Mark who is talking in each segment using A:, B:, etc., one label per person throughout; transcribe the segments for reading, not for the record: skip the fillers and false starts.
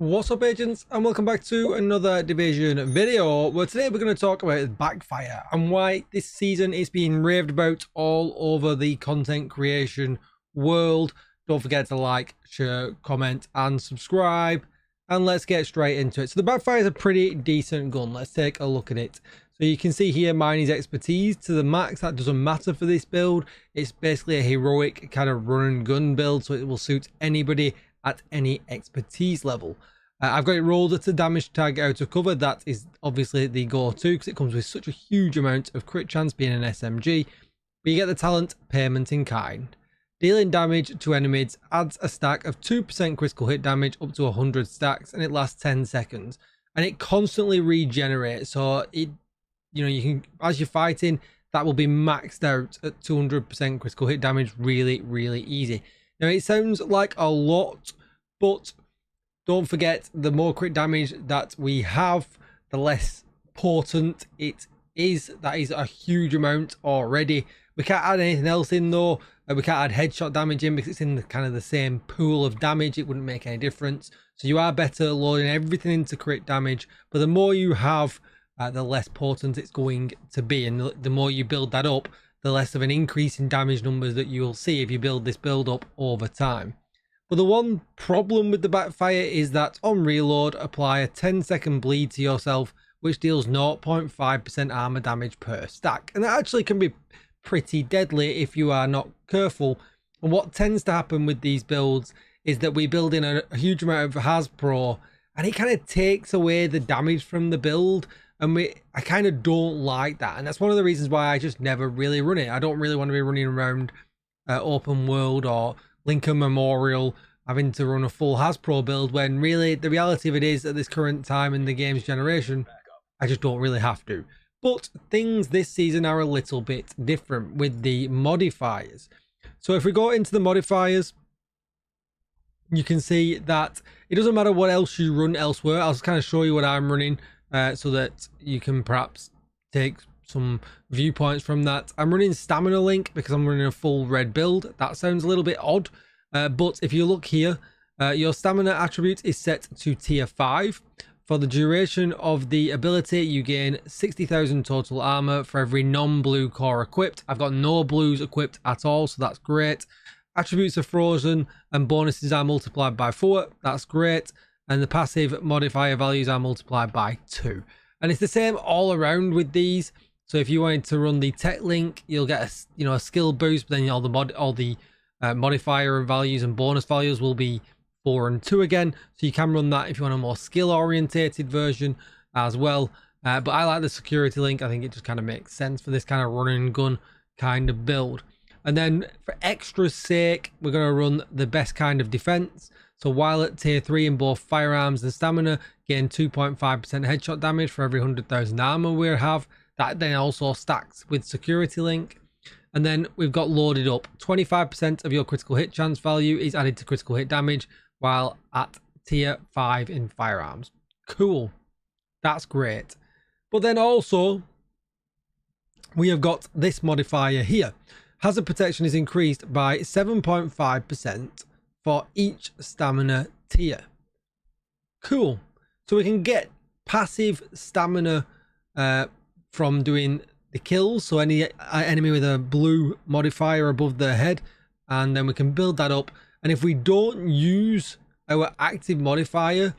A: What's up, agents, and welcome back to another Division video, where today we're going to talk about Backfire and why this season is being raved about all over the content creation world. Don't forget to like, share, comment and subscribe, and let's get straight into it. So the Backfire is a pretty decent gun. Let's take a look at it. So you can see here mine is expertise to the max. That doesn't matter for this build. It's basically a heroic kind of run and gun build, so it will suit anybody at any expertise level. I've got it rolled at a damage tag out of cover. That is obviously the go-to because it comes with such a huge amount of crit chance being an SMG. But you get the talent payment in kind. Dealing damage to enemies adds a stack of 2% critical hit damage up to 100 stacks, and it lasts 10 seconds. And it constantly regenerates, so you can, as you're fighting, that will be maxed out at 200% critical hit damage really easy. Now it sounds like a lot, but don't forget, the more crit damage that we have, the less potent it is. That is a huge amount already. We can't add anything else in though. We can't add headshot damage in because it's in the same pool of damage. It wouldn't make any difference. So you are better loading everything into crit damage. But the more you have, the less potent it's going to be. And the more you build that up, the less of an increase in damage numbers that you will see if you build this build up over time. But the one problem with the Backfire is that on reload, apply a 10-second bleed to yourself, which deals 0.5% armor damage per stack. And that actually can be pretty deadly if you are not careful. And what tends to happen with these builds is that we build in a huge amount of Hasbro, and it kind of takes away the damage from the build. And I kind of don't like that. And that's one of the reasons why I just never really run it. I don't really want to be running around open world or Lincoln Memorial having to run a full Hasbro build, when really the reality of it is at this current time in the game's generation, I just don't really have to. But things this season are a little bit different with the modifiers. So if we go into the modifiers, you can see that it doesn't matter what else you run elsewhere. I'll just kind of show you what I'm running so that you can perhaps take some viewpoints from that. I'm running stamina link because I'm running a full red build. That sounds a little bit odd, but if you look here, your stamina attribute is set to tier 5. For the duration of the ability, you gain 60,000 total armor for every non-blue core equipped. I've got no blues equipped at all, so that's great. Attributes are frozen and bonuses are multiplied by 4. That's great. And the passive modifier values are multiplied by 2. And it's the same all around with these. So if you wanted to run the tech link, you'll get a skill boost, but then all the modifier values and bonus values will be 4 and 2 again. So you can run that if you want a more skill orientated version as well. But I like the security link. I think it just kind of makes sense for this kind of run and gun kind of build. And then for extra's sake, we're going to run the best kind of defense. So while at tier 3 in both firearms and stamina, gain 2.5% headshot damage for every 100,000 armor we have. That then also stacks with security link. And then we've got loaded up. 25% of your critical hit chance value is added to critical hit damage while at tier 5 in firearms. Cool. That's great. But then also, we have got this modifier here. Hazard protection is increased by 7.5% for each stamina tier. Cool. So we can get passive stamina from doing the kills, so any enemy with a blue modifier above their head, and then we can build that up. And if we don't use our active modifier,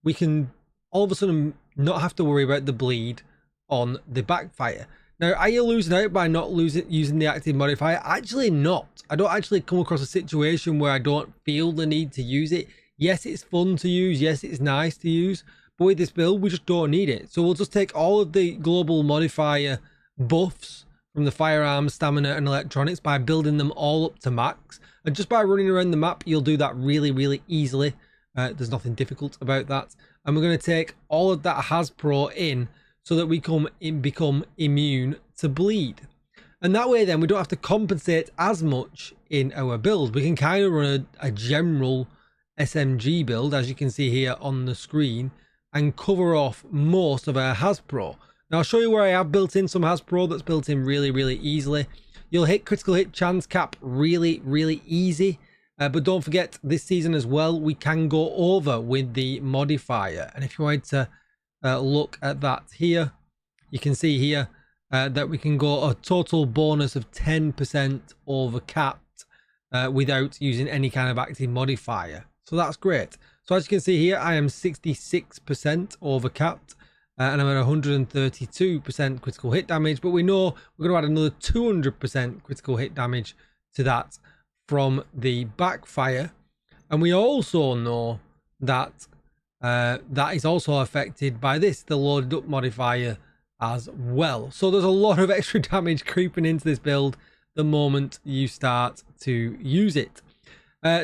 A: we can all of a sudden not have to worry about the bleed on the Backfire. Now, are you losing out by not using the active modifier? Actually not. I don't actually come across a situation where I don't feel the need to use it. Yes, it's fun to use. Yes, it's nice to use. But with this build, we just don't need it. So we'll just take all of the global modifier buffs from the firearms, stamina and electronics by building them all up to max. And just by running around the map, you'll do that really easily. There's nothing difficult about that. And we're going to take all of that Hasbro in so that we become immune to bleed. And that way then we don't have to compensate as much in our build. We can kind of run a general SMG build, as you can see here on the screen, and cover off most of our Hasbro. Now I'll show you where I have built in some Hasbro that's built in really easily. You'll hit critical hit chance cap really easy. But don't forget, this season as well, we can go over with the modifier. And if you wanted to look at that here, you can see here that we can go a total bonus of 10% over capped without using any kind of active modifier. So that's great. So as you can see here, I am 66% over capped. And I'm at 132% critical hit damage, but we know we're going to add another 200% critical hit damage to that from the backfire. And we also know that that is also affected by this, the loaded up modifier as well. So there's a lot of extra damage creeping into this build the moment you start to use it.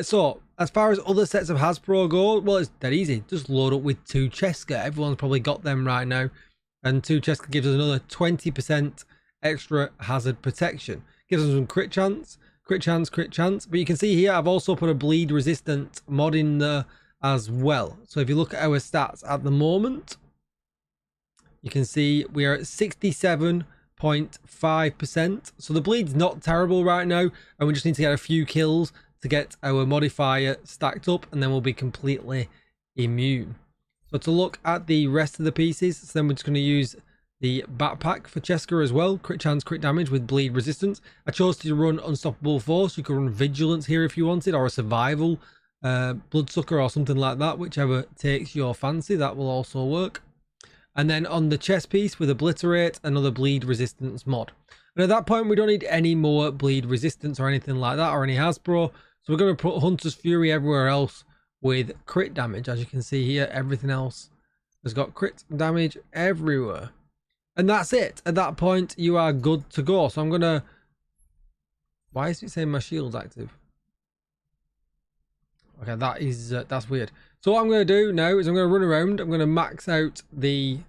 A: So as far as other sets of Hasbro go, well, it's dead easy. Just load up with 2 Cheska. Everyone's probably got them right now. And 2 Cheska gives us another 20% extra hazard protection. Gives us some crit chance, crit chance, crit chance. But you can see here, I've also put a bleed resistant mod in there as well. So if you look at our stats at the moment, you can see we are at 67.5%. So the bleed's not terrible right now. And we just need to get a few kills to get our modifier stacked up, and then we'll be completely immune. So to look at the rest of the pieces, so then we're just going to use the backpack for Cheska as well. Crit chance, crit damage with bleed resistance. I chose to run Unstoppable Force. You could run Vigilance here if you wanted, or a Survival Bloodsucker or something like that, whichever takes your fancy. That will also work. And then on the chest piece with Obliterate, another bleed resistance mod. And at that point, we don't need any more bleed resistance or anything like that, or any Hasbro. So we're going to put Hunter's Fury everywhere else with crit damage. As you can see here, everything else has got crit damage everywhere. And that's it. At that point, you are good to go. So I'm going to... Why is it saying my shield's active? Okay, that is that's weird. So what I'm going to do now is I'm going to run around. I'm going to max out the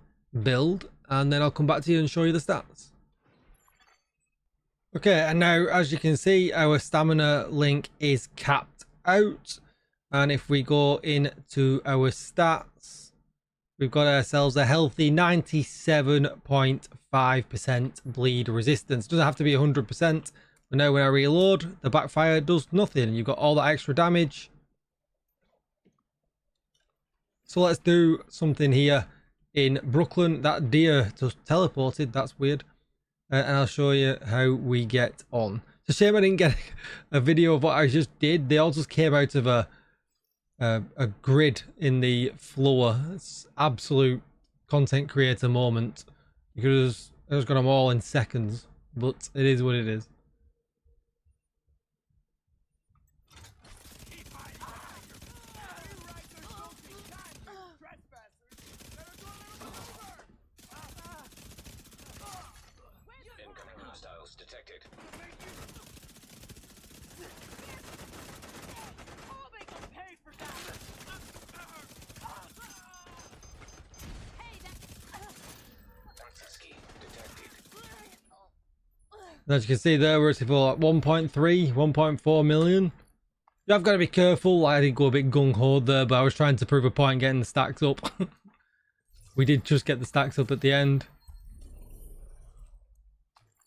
A: build, and then I'll come back to you and show you the stats. Okay, and now as you can see, our stamina link is capped out. And if we go into our stats, we've got ourselves a healthy 97.5% bleed resistance. Doesn't have to be 100%. But now when I reload, the backfire does nothing. You've got all that extra damage. So let's do something here in Brooklyn. That deer just teleported. That's weird. And I'll show you how we get on. It's a shame I didn't get a video of what I just did. They all just came out of a grid in the floor. It's absolute content creator moment. You could have just got them all in seconds, but it is what it is.
B: Detected.
A: As you can see there, we're at like 1.3, 1.4 million. I've got to be careful. I did go a bit gung-ho there, but I was trying to prove a point getting the stacks up. We did just get the stacks up at the end.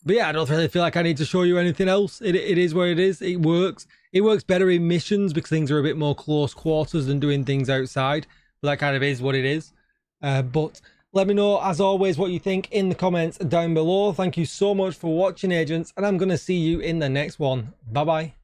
A: But yeah, I don't really feel like I need to show you anything else. It is what it is. It works. It works better in missions because things are a bit more close quarters than doing things outside. But that kind of is what it is. But let me know, as always, what you think in the comments down below. Thank you so much for watching, agents, and I'm going to see you in the next one. Bye-bye.